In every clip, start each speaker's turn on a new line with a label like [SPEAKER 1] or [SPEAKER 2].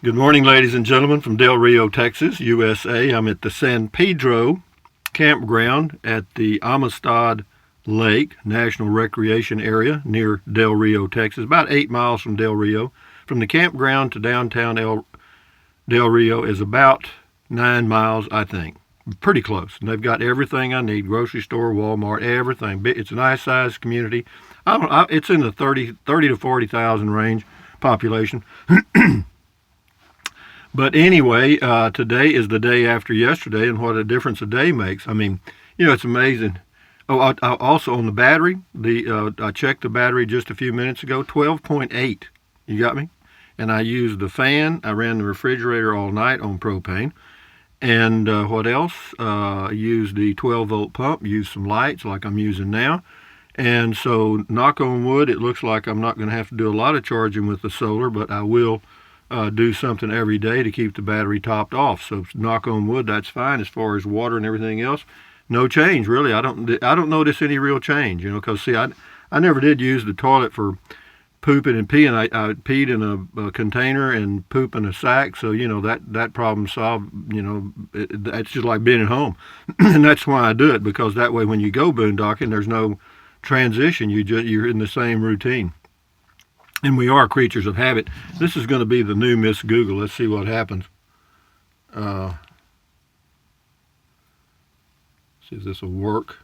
[SPEAKER 1] Good morning, ladies and gentlemen, from Del Rio, Texas, USA. I'm at the San Pedro campground at the Amistad Lake National Recreation Area near Del Rio, Texas, about 8 miles from Del Rio. From the campground to downtown Del Rio is about 9 miles, I think. Pretty close. And they've got everything I need, grocery store, Walmart, everything. It's a nice sized community. It's in the 30 to 40,000 range population. But anyway, today is the day after yesterday, and what a difference a day makes. I mean, it's amazing. Oh, I also on the battery, I checked the battery just a few minutes ago, 12.8. You got me? And I used the fan. I ran the refrigerator all night on propane. And what else? I used the 12-volt pump, used some lights like I'm using now. And so, knock on wood, it looks like I'm not going to have to do a lot of charging with the solar, but I will do something every day to keep the battery topped off. So knock on wood, that's fine. As far as water and everything else, no change really. I don't notice any real change, because see, I never did use the toilet for pooping and peeing. I peed in a container and poop in a sack. So that problem solved. It's just like being at home, and that's why I do it, because that way when you go boondocking, there's no transition. You're in the same routine. And we are creatures of habit. This is going to be the new Miss Google. Let's see what happens. See if this will work.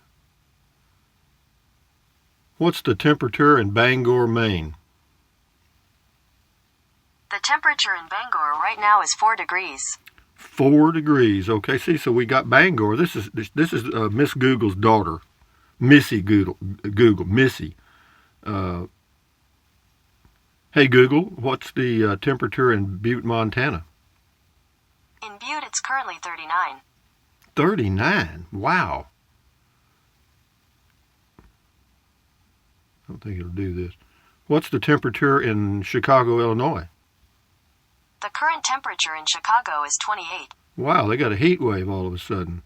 [SPEAKER 1] What's the temperature in Bangor, Maine?
[SPEAKER 2] The temperature in Bangor right now is 4 degrees.
[SPEAKER 1] 4 degrees. Okay, see, so we got Bangor. This is Miss Google's daughter, Missy Google, Missy. Hey Google, what's the temperature in Butte, Montana?
[SPEAKER 2] In Butte, it's currently 39.
[SPEAKER 1] 39? Wow. I don't think it'll do this. What's the temperature in Chicago, Illinois?
[SPEAKER 2] The current temperature in Chicago is 28.
[SPEAKER 1] Wow, they got a heat wave all of a sudden.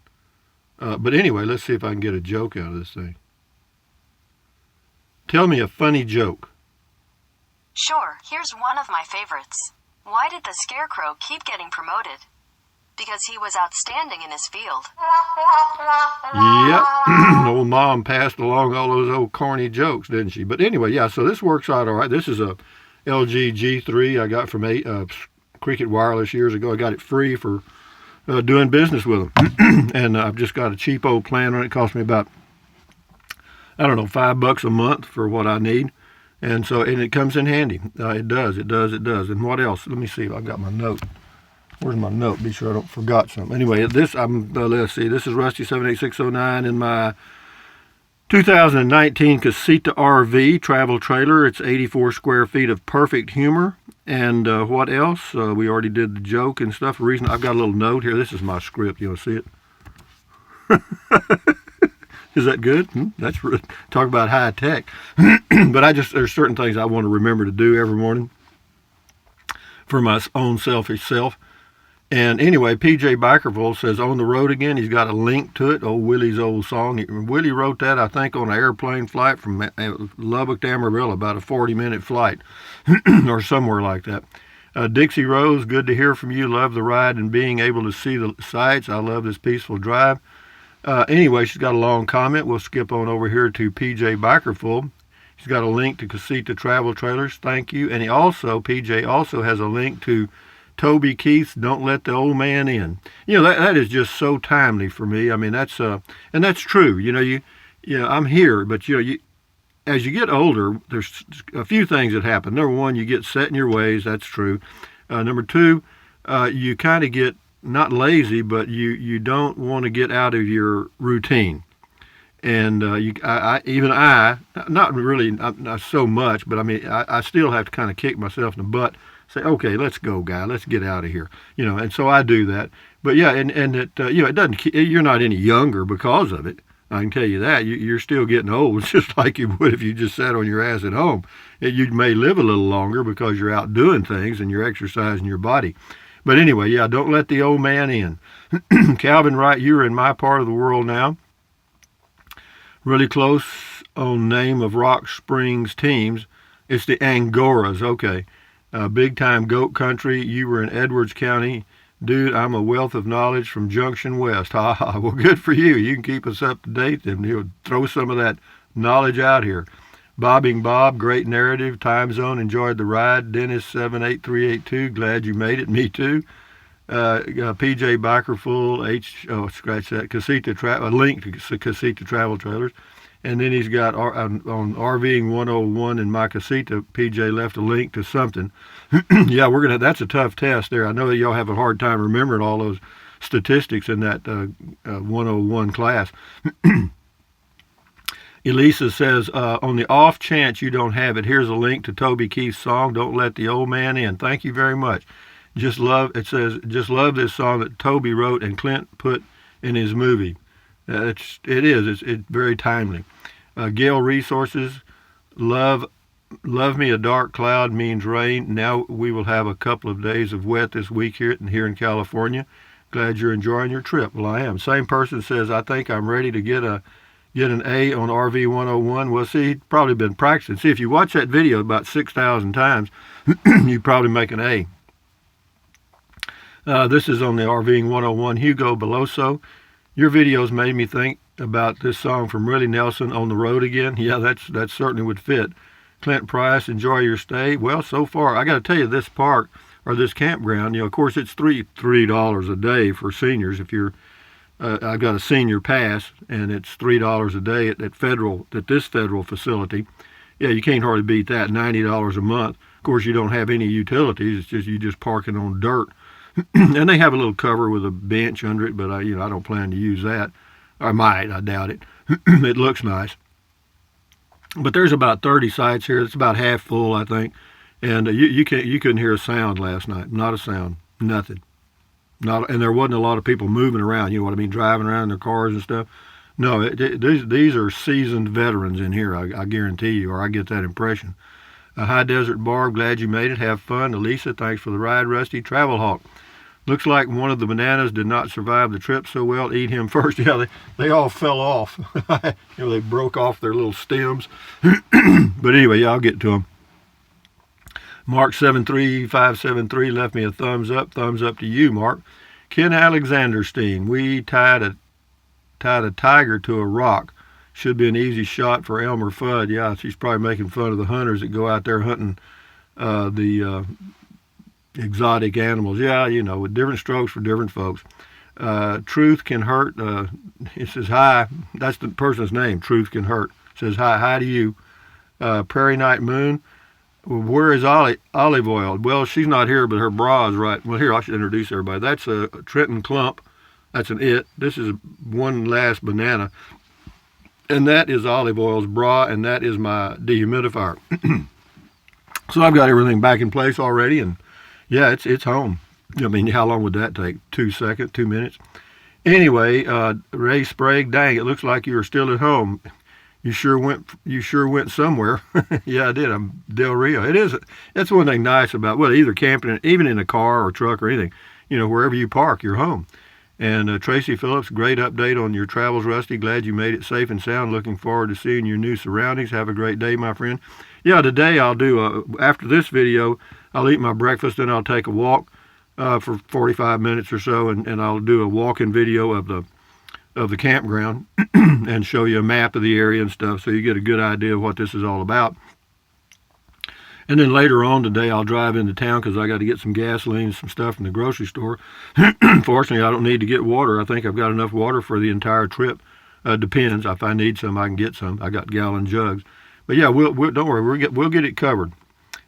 [SPEAKER 1] But anyway, let's see if I can get a joke out of this thing. Tell me a funny joke.
[SPEAKER 2] Sure, here's one of my favorites. Why did the Scarecrow keep getting promoted? Because he was outstanding in his field.
[SPEAKER 1] Yep. Old Mom passed along all those old corny jokes, didn't she? But anyway, yeah, so this works out all right. This is a LG G3 I got from Cricket Wireless years ago. I got it free for doing business with them. And I've just got a cheap old plan on it. It cost me about, $5 a month for what I need. And it comes in handy. It does. And what else? Let me see if I've got my note. Where's my note? Be sure I don't forgot something. Anyway, let's see. This is Rusty 78609 in my 2019 Casita RV travel trailer. It's 84 square feet of perfect humor. And what else? We already did the joke and stuff. The reason I've got a little note here. This is my script. You want to see it? Is that good? That's talk about high tech. But there's certain things I want to remember to do every morning for my own selfish self. And anyway, PJ Bikerville says, On the Road Again. He's got a link to it. Old Willie's old song. Willie wrote that, I think, on an airplane flight from Lubbock to Amarillo, about a 40-minute flight or somewhere like that. Dixie Rose, good to hear from you. Love the ride and being able to see the sights. I love this peaceful drive. Anyway, she's got a long comment. We'll skip on over here to PJ Bikerful. He's got a link to Casita Travel Trailers. Thank you. And PJ also has a link to Toby Keith's Don't Let the Old Man In. That is just so timely for me. I mean, that's and that's true. I'm here, but as you get older, there's a few things that happen. Number one, you get set in your ways. That's true. Number two, you kind of get not lazy, but you don't want to get out of your routine. And not really, not so much, but I mean, I still have to kind of kick myself in the butt, say, okay, let's go, guy, let's get out of here, and so I do that. But yeah, and it, it doesn't, you're not any younger because of it. I can tell you that. You're still getting old. It's just like you would if you just sat on your ass at home. You may live a little longer because you're out doing things and you're exercising your body. But anyway, yeah, don't let the old man in. Calvin Wright, you're in my part of the world now. Really close on name of Rock Springs teams. It's the Angoras, okay. Big time goat country. You were in Edwards County. Dude, I'm a wealth of knowledge from Junction West. Ha ha. Well, good for you. You can keep us up to date and you'll throw some of that knowledge out here. Bobbing Bob, great narrative. Time zone, enjoyed the ride. Dennis 78382, glad you made it. Me too. PJ Bikerful, scratch that. A link to Casita Travel Trailers. And then he's got on RVing 101 in my Casita, PJ left a link to something. Yeah, that's a tough test there. I know that y'all have a hard time remembering all those statistics in that 101 class. Elisa says, on the off chance you don't have it, here's a link to Toby Keith's song, Don't Let the Old Man In. Thank you very much. Just love this song that Toby wrote and Clint put in his movie. It's very timely. Gale Resources, love me a dark cloud means rain. Now we will have a couple of days of wet this week here in California. Glad you're enjoying your trip. Well, I am. Same person says, I think I'm ready to get an A on RV 101. Well, see, he'd probably been practicing. See, if you watch that video about 6,000 times, you'd probably make an A. This is on the RVing 101. Hugo Beloso, your videos made me think about this song from Willie Nelson, On the Road Again. Yeah, that certainly would fit. Clint Price, enjoy your stay. Well, so far, I got to tell you, this park or this campground, of course, it's $3 a day for seniors. If you're, I've got a senior pass, and it's $3 a day at this federal facility. Yeah, you can't hardly beat that. $90 a month. Of course, you don't have any utilities. It's just you just parking on dirt. And they have a little cover with a bench under it, but I don't plan to use that. I might, I doubt it. It looks nice. But there's about 30 sites here. It's about half full, I think. And you couldn't hear a sound last night. Not a sound. Nothing. And there wasn't a lot of people moving around. You know what I mean? Driving around in their cars and stuff. No, these are seasoned veterans in here. I guarantee you, or I get that impression. High Desert Barb, glad you made it. Have fun. Elisa, thanks for the ride. Rusty, Travel Hawk. Looks like one of the bananas did not survive the trip so well. Eat him first. Yeah, they all fell off. They broke off their little stems. But anyway, yeah, I'll get to them. Mark 73573 left me a thumbs up. Thumbs up to you, Mark. Ken Alexanderstein, we tied a tiger to a rock. Should be an easy shot for Elmer Fudd. Yeah, she's probably making fun of the hunters that go out there hunting the exotic animals. Yeah, with different strokes for different folks. Truth can hurt. It says hi. That's the person's name. Truth can hurt. It says hi to you. Prairie Night Moon. Where is Olive Oil? Well, she's not here, but her bra is right. Well, here, I should introduce everybody. That's Trenton Clump. That's an it. This is One Last Banana. And that is Olive Oil's bra, and that is my dehumidifier. So I've got everything back in place already, and yeah, it's home. I mean, how long would that take? 2 seconds, 2 minutes? Anyway, Ray Sprague, dang, it looks like you were still at home. You sure went somewhere. Yeah, I did. I'm Del Rio. That's one thing nice about, either camping, even in a car or truck or anything. Wherever you park, you're home. And Tracy Phillips, great update on your travels, Rusty. Glad you made it safe and sound. Looking forward to seeing your new surroundings. Have a great day, my friend. Yeah, today I'll do, after this video, I'll eat my breakfast and I'll take a walk for 45 minutes or so, and I'll do a walking video of the campground and show you a map of the area and stuff so you get a good idea of what this is all about. And then later on today, I'll drive into town because I got to get some gasoline and some stuff from the grocery store. Fortunately, I don't need to get water. I think I've got enough water for the entire trip. Depends. If I need some, I can get some. I got gallon jugs. But yeah, we'll don't worry. We'll get it covered.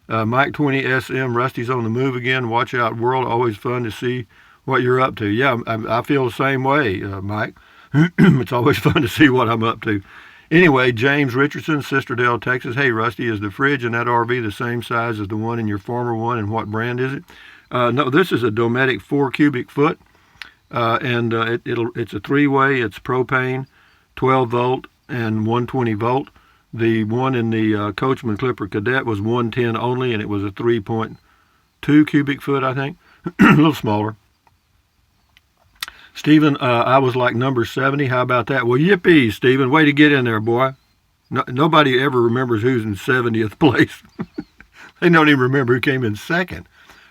[SPEAKER 1] Mike 20 SM, Rusty's on the move again. Watch out, world. Always fun to see what you're up to. Yeah, I feel the same way, Mike. It's always fun to see what I'm up to. Anyway, James Richardson, Sisterdale, Texas. Hey, Rusty, is the fridge in that RV the same size as the one in your former one, and what brand is it? No, this is a Dometic 4 cubic foot, and it's a three-way. It's propane, 12 volt, and 120 volt. The one in the Coachman Clipper Cadet was 110 only, and it was a 3.2 cubic foot, I think. A little smaller. Stephen, I was like number 70. How about that? Well, yippee, Stephen. Way to get in there, boy. Nobody ever remembers who's in 70th place. They don't even remember who came in second.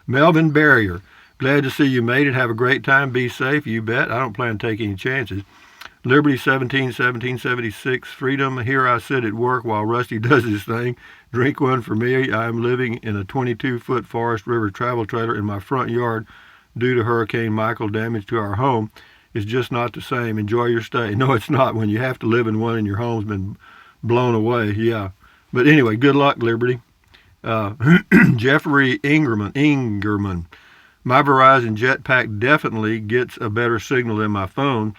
[SPEAKER 1] Melvin Barrier, glad to see you made it. Have a great time. Be safe. You bet. I don't plan to take any chances. Liberty 1776, Freedom. Here I sit at work while Rusty does his thing. Drink one for me. I am living in a 22-foot Forest River travel trailer in my front yard due to Hurricane Michael. Damage to our home is just not the same. Enjoy your stay. No, it's not when you have to live in one and your home's been blown away. Yeah. But anyway, good luck, Liberty. Jeffrey Ingerman. My Verizon Jetpack definitely gets a better signal than my phone.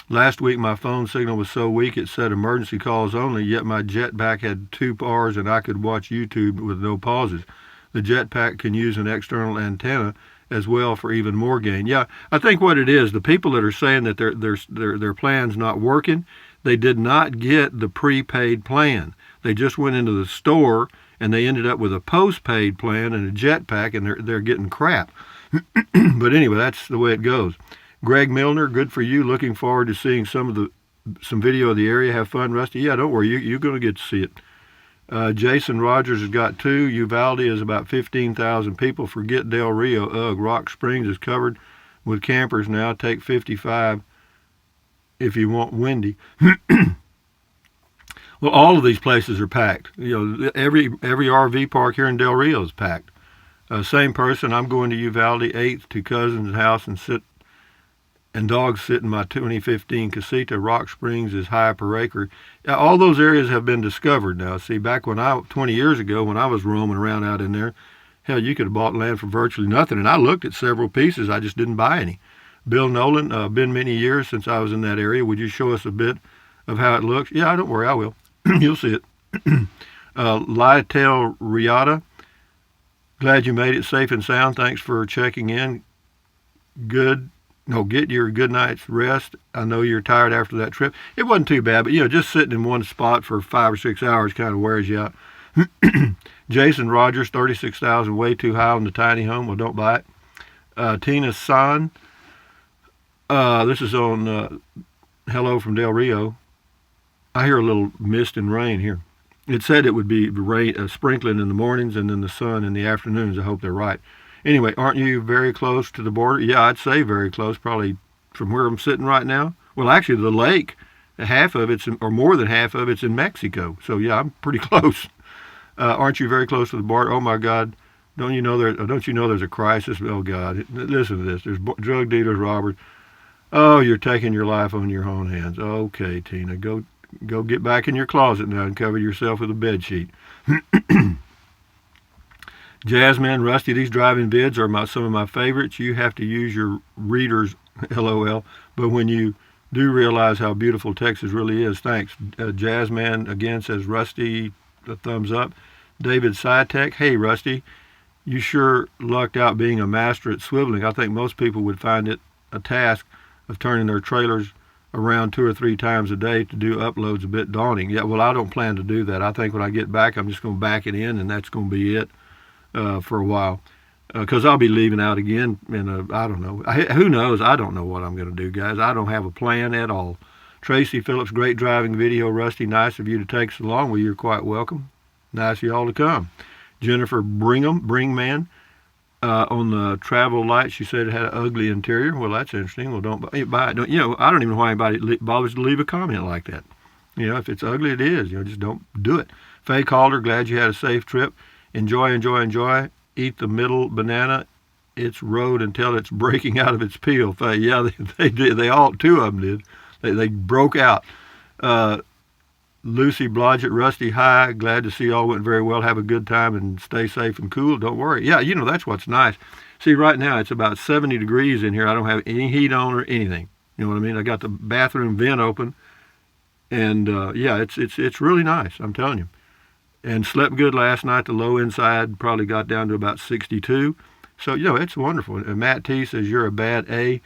[SPEAKER 1] Last week my phone signal was so weak it said emergency calls only, yet my Jetpack had 2 bars and I could watch YouTube with no pauses. The Jetpack can use an external antenna as well for even more gain. Yeah, I think what it is, the people that are saying that their plan's not working, they did not get the prepaid plan. They just went into the store and they ended up with a postpaid plan and a Jetpack, and they're getting crap. But anyway, that's the way it goes. Greg Milner, good for you. Looking forward to seeing some video of the area. Have fun, Rusty. Yeah, don't worry. You're going to get to see it. Jason Rogers has got 2. Uvalde is about 15,000 people. Forget Del Rio. Ugh, Rock Springs is covered with campers now. Take 55 if you want windy. Well, all of these places are packed. You know, every RV park here in Del Rio is packed. Same person. I'm going to Uvalde 8th to cousin's house and dogs sit in my 2015 Casita. Rock Springs is high per acre. All those areas have been discovered now. See, back 20 years ago when I was roaming around out in there, hell, you could have bought land for virtually nothing. And I looked at several pieces. I just didn't buy any. Bill Nolan, been many years since I was in that area. Would you show us a bit of how it looks? Yeah, don't worry, I will. You'll see it. Lytel Riata, glad you made it safe and sound. Thanks for checking in. Get your good night's rest. I know you're tired after that trip. It wasn't too bad, but just sitting in one spot for 5 or 6 hours kind of wears you out. Jason Rogers, 36,000, way too high on the tiny home. Well, don't buy it. Tina San, this is on Hello from Del Rio. I hear a little mist and rain here. It said it would be rain, sprinkling in the mornings and then the sun in the afternoons. I hope they're right. Anyway, aren't you very close to the border? Yeah, I'd say very close, probably from where I'm sitting right now. Well, actually, the lake, half of it's, or more than half of it's in Mexico. So, yeah, I'm pretty close. Aren't you very close to the border? Oh, my God. Don't you know there's a crisis? Oh, God. Listen to this. There's drug dealers, robbers. Oh, you're taking your life on your own hands. Okay, Tina, go get back in your closet now and cover yourself with a bed sheet. Jazzman, Rusty, these driving vids are some of my favorites. You have to use your readers, LOL, but when you do realize how beautiful Texas really is, thanks. Jazzman again says, Rusty, a thumbs up. David Sitek, hey, Rusty, you sure lucked out being a master at swiveling. I think most people would find it a task of turning their trailers around 2 or 3 times a day to do uploads a bit daunting. Yeah, well, I don't plan to do that. I think when I get back, I'm just going to back it in, and that's going to be it for a while. Because I'll be leaving out again in I don't know. Who knows? I don't know what I'm going to do, guys. I don't have a plan at all. Tracy Phillips, great driving video. Rusty, nice of you to take so long. Well, you're quite welcome. Nice of y'all to come. Jennifer Bringman, on the travel light, she said it had an ugly interior. Well, that's interesting. Well, don't buy it. I don't even know why anybody bothers to leave a comment like that. If it's ugly, it is. Just don't do it. Faye Calder, glad you had a safe trip. Enjoy, enjoy, enjoy. Eat the middle banana. It's rode until it's breaking out of its peel. Faye, yeah, they did. They all 2 of them did. They broke out. Lucy Blodgett, Rusty, hi. Glad to see all went very well. Have a good time and stay safe and cool. Don't worry. Yeah, that's what's nice. See, right now it's about 70 degrees in here. I don't have any heat on or anything. You know what I mean? I got the bathroom vent open, and yeah, it's really nice. I'm telling you. And slept good last night. The low inside probably got down to about 62. So it's wonderful. And Matt T says you're a bad A.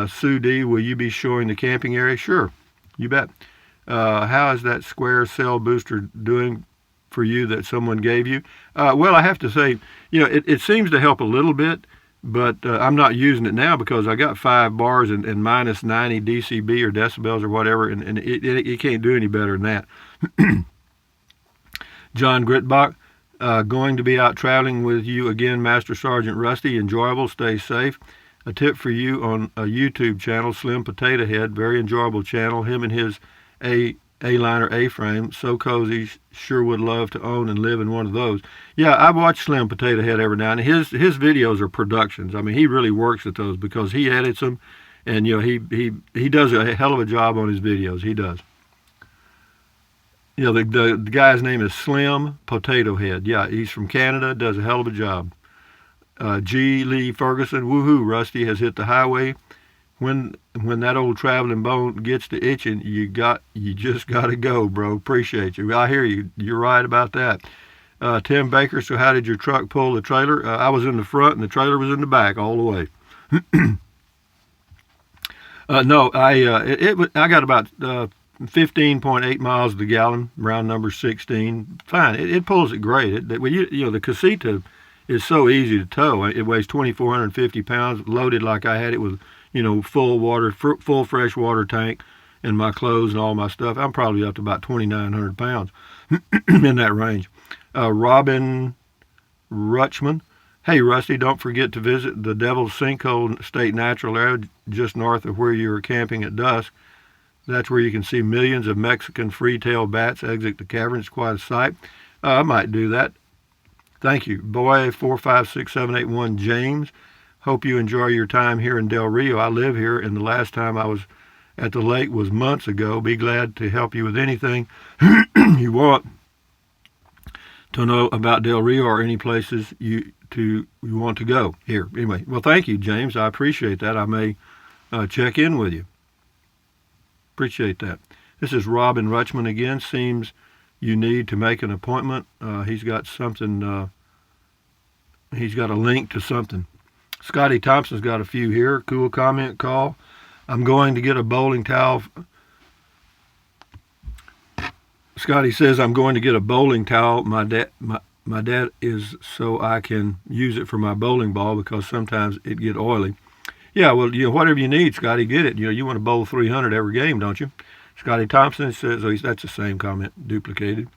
[SPEAKER 1] Sue D, will you be showing the camping area? Sure, you bet. How is that square cell booster doing for you that someone gave you? Well, I have to say, it seems to help a little bit, but I'm not using it now because I got 5 bars and minus 90 decibels or decibels or whatever, and it can't do any better than that. John Gritbach, Going to be out traveling with you again, Master Sergeant Rusty. Enjoyable. Stay safe. A tip for you on a YouTube channel, Slim Potato Head. Very enjoyable channel. Him and his A-liner A-frame. So cozy. Sure would love to own and live in one of those. Yeah, I watch Slim Potato Head every now and then. His videos are productions. I mean, he really works at those because he edits them, and he does a hell of a job on his videos. He does. The guy's name is Slim Potato Head. Yeah, he's from Canada, does a hell of a job. G. Lee Ferguson, woohoo, Rusty has hit the highway. When that old traveling bone gets to itching, you just got to go, bro. Appreciate you. I hear you. You're right about that. Tim Baker, so how did your truck pull the trailer? I was in the front and the trailer was in the back all the way. No, I got about 15.8 miles to the gallon, round number 16. Fine, it pulls it great. The Casita is so easy to tow. It weighs 2,450 pounds, loaded like I had it with, full fresh water tank and my clothes and all my stuff. I'm probably up to about 2,900 pounds in that range. Robin Rutschman. Hey, Rusty, don't forget to visit the Devil's Sinkhole State Natural Area just north of where you were camping at dusk. That's where you can see millions of Mexican free-tailed bats exit the cavern. It's quite a sight. I might do that. Thank you. Boy 456781 James. Hope you enjoy your time here in Del Rio. I live here, and the last time I was at the lake was months ago. Be glad to help you with anything you want to know about Del Rio or any places you want to go here. Anyway, well, thank you, James. I appreciate that. I may check in with you. Appreciate that. This is Robin Rutschman again. Seems you need to make an appointment. He's got something. He's got a link to something. Scotty Thompson's got a few here. Cool comment call. I'm going to get a bowling towel. Scotty says, I'm going to get a bowling towel. My dad is so I can use it for my bowling ball because sometimes it get oily. Yeah, well, whatever you need, Scotty, get it. You want to bowl 300 every game, don't you? Scotty Thompson says, that's the same comment, duplicated.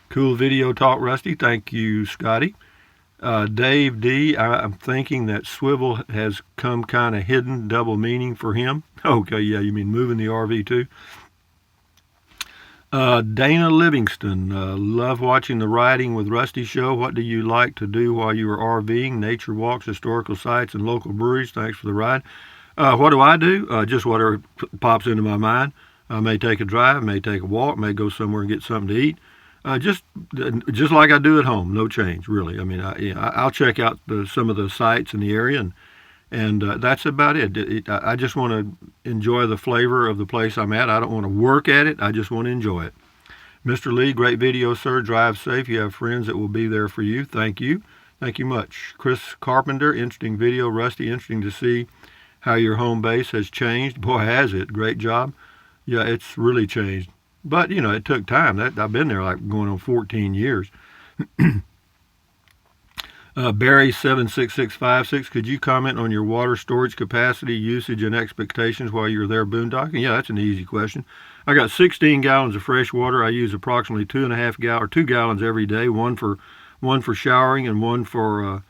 [SPEAKER 1] Cool video talk, Rusty. Thank you, Scotty. Dave D, I'm thinking that swivel has come kind of hidden, double meaning for him. Okay, yeah, you mean moving the RV too? Dana Livingston, love watching the Riding with Rusty show. What do you like to do while you are RVing? Nature walks, historical sites, and local breweries. Thanks for the ride. What do I do? Just whatever pops into my mind. I may take a drive, may take a walk, may go somewhere and get something to eat. Just like I do at home, no change, really. I mean, I'll check out some of the sites in the area, and that's about it. I just want to enjoy the flavor of the place I'm at. I don't want to work at it. I just want to enjoy it. Mr. Lee, great video, sir. Drive safe. You have friends that will be there for you. Thank you. Thank you much. Chris Carpenter, interesting video. Rusty, interesting to see how your home base has changed. Boy, has it. Great job. Yeah, it's really changed. But, it took time. I've been there like going on 14 years. Barry 76656, could you comment on your water storage capacity, usage, and expectations while you're there boondocking? Yeah, that's an easy question. I got 16 gallons of fresh water. I use approximately 2 gallons every day, one for showering and one for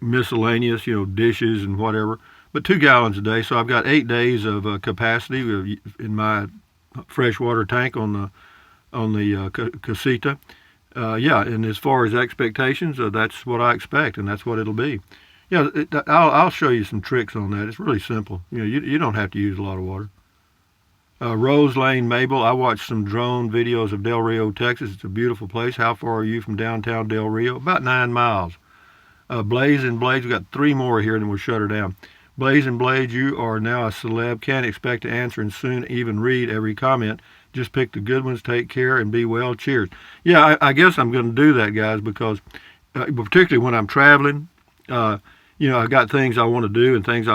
[SPEAKER 1] miscellaneous, dishes and whatever. But 2 gallons a day, so I've got 8 days of capacity in my freshwater tank on the Casita. Yeah, and as far as expectations, that's what I expect, and that's what it'll be. Yeah, I'll show you some tricks on that. It's really simple. You don't have to use a lot of water. Rose Lane Mabel, I watched some drone videos of Del Rio, Texas. It's a beautiful place. How far are you from downtown Del Rio? About 9 miles. Blaze and Blades, we've got 3 more here, and then we'll shut her down. Blaze and Blades, you are now a celeb. Can't expect to answer and soon even read every comment. Just pick the good ones. Take care and be well. Cheers. Yeah, I guess I'm going to do that, guys, because particularly when I'm traveling, I got things I want to do and things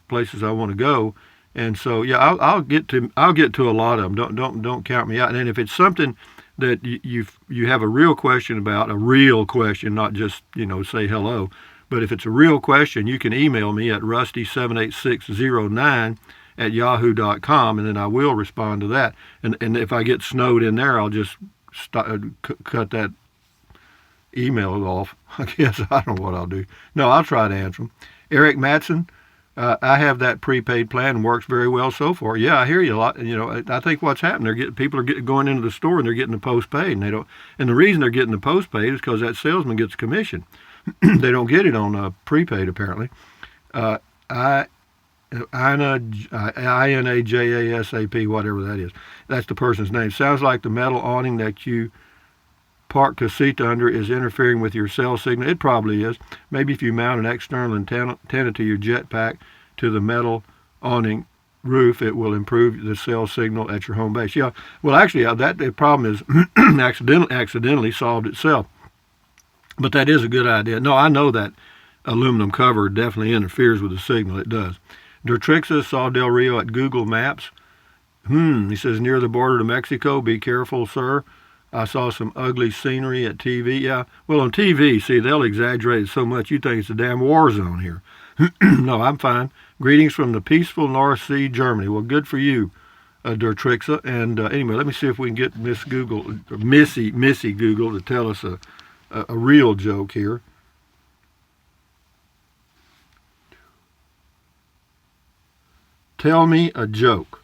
[SPEAKER 1] places I want to go, and so yeah, I'll get to a lot of them. Don't count me out. And then if it's something that you have a real question about, a real question, not just say hello, but if it's a real question, you can email me at rusty78609@yahoo.com, and then I will respond to that. And if I get snowed in there, I'll just cut that email it off. I guess I don't know what I'll do. No, I'll try to answer them. Eric Matson, I have that prepaid plan and works very well so far. Yeah, I hear you a lot. You know, I think what's happening, people are going into the store and they're getting the postpaid, and they don't. And the reason they're getting the postpaid is because that salesman gets commission. They don't get it on prepaid apparently. INAJASAP, whatever that is. That's the person's name. Sounds like the metal awning that you park casita under is interfering with your cell signal. It probably is. Maybe if you mount an external antenna to your jetpack to the metal awning roof, it will improve the cell signal at your home base. Yeah, well, actually, the problem is accidentally solved itself. But that is a good idea. No, I know that aluminum cover definitely interferes with the signal. It does. Dertrixa saw Del Rio at Google Maps. He says, near the border to Mexico. Be careful, sir. I saw some ugly scenery at TV. Yeah, well, on TV, see, they'll exaggerate it so much you think it's a damn war zone here. No, I'm fine. Greetings from the peaceful North Sea, Germany. Well, good for you, Dertrixa. And anyway, let me see if we can get Missy Google to tell us a real joke here. Tell me a joke.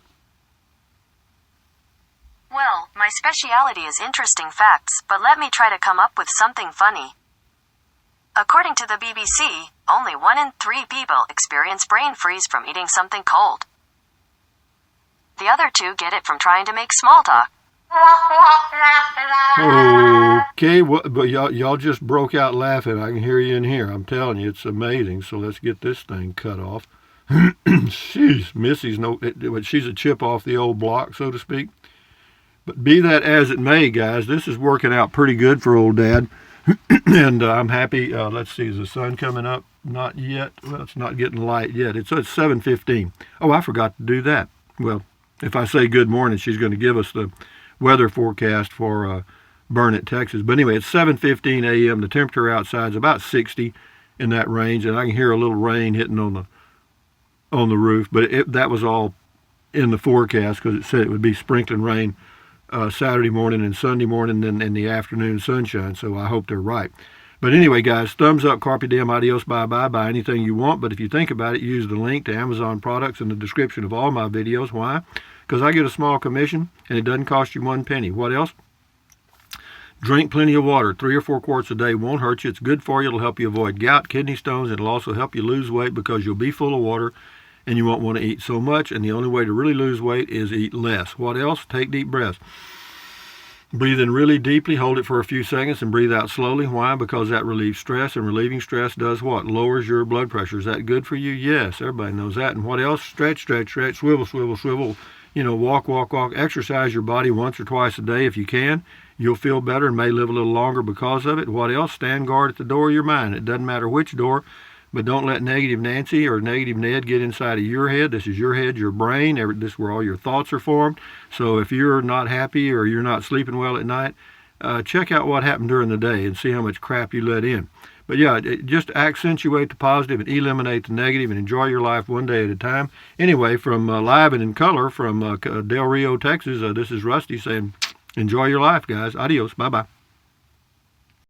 [SPEAKER 2] Well, my speciality is interesting facts, but let me try to come up with something funny. According to the BBC, only 1 in 3 people experience brain freeze from eating something cold. The other 2 get it from trying to make small talk.
[SPEAKER 1] Okay, but y'all just broke out laughing. I can hear you in here. I'm telling you, it's amazing. So let's get this thing cut off. She's Missy's she's a chip off the old block, so to speak. But be that as it may, guys, this is working out pretty good for old Dad. And I'm happy. Let's see, is the sun coming up? Not yet. Well, it's not getting light yet. It's 7:15. Oh, I forgot to do that. Well, if I say good morning, she's going to give us the weather forecast for Burnett, Texas. But anyway, it's 7:15 a.m. The temperature outside is about 60 in that range, and I can hear a little rain hitting on the roof. But that was all in the forecast because it said it would be sprinkling rain Saturday morning and Sunday morning, and in the afternoon sunshine. So I hope they're right. But anyway, guys, thumbs up, carpe diem, adios, bye-bye, buy anything you want. But if you think about it, use the link to Amazon products in the description of all my videos. Why? Because I get a small commission, and it doesn't cost you 1 penny. What else? Drink plenty of water. 3 or 4 quarts a day won't hurt you. It's good for you. It'll help you avoid gout, kidney stones. It'll also help you lose weight because you'll be full of water, and you won't want to eat so much. And the only way to really lose weight is eat less. What else? Take deep breaths. Breathe in really deeply, hold it for a few seconds, and breathe out slowly. Why? Because that relieves stress, and relieving stress does what? Lowers your blood pressure. Is that good for you? Yes, everybody knows that. And what else? Stretch, stretch, stretch, swivel, swivel, swivel. You know, walk, walk, walk. Exercise your body once or twice a day if you can. You'll feel better and may live a little longer because of it. What else? Stand guard at the door of your mind. It doesn't matter which door, but don't let negative Nancy or negative Ned get inside of your head. This is your head, your brain. This is where all your thoughts are formed. So if you're not happy or you're not sleeping well at night, check out what happened during the day and see how much crap you let in. But yeah, just accentuate the positive and eliminate the negative and enjoy your life one day at a time. Anyway, from Live and in Color from Del Rio, Texas, this is Rusty saying, enjoy your life, guys. Adios. Bye-bye.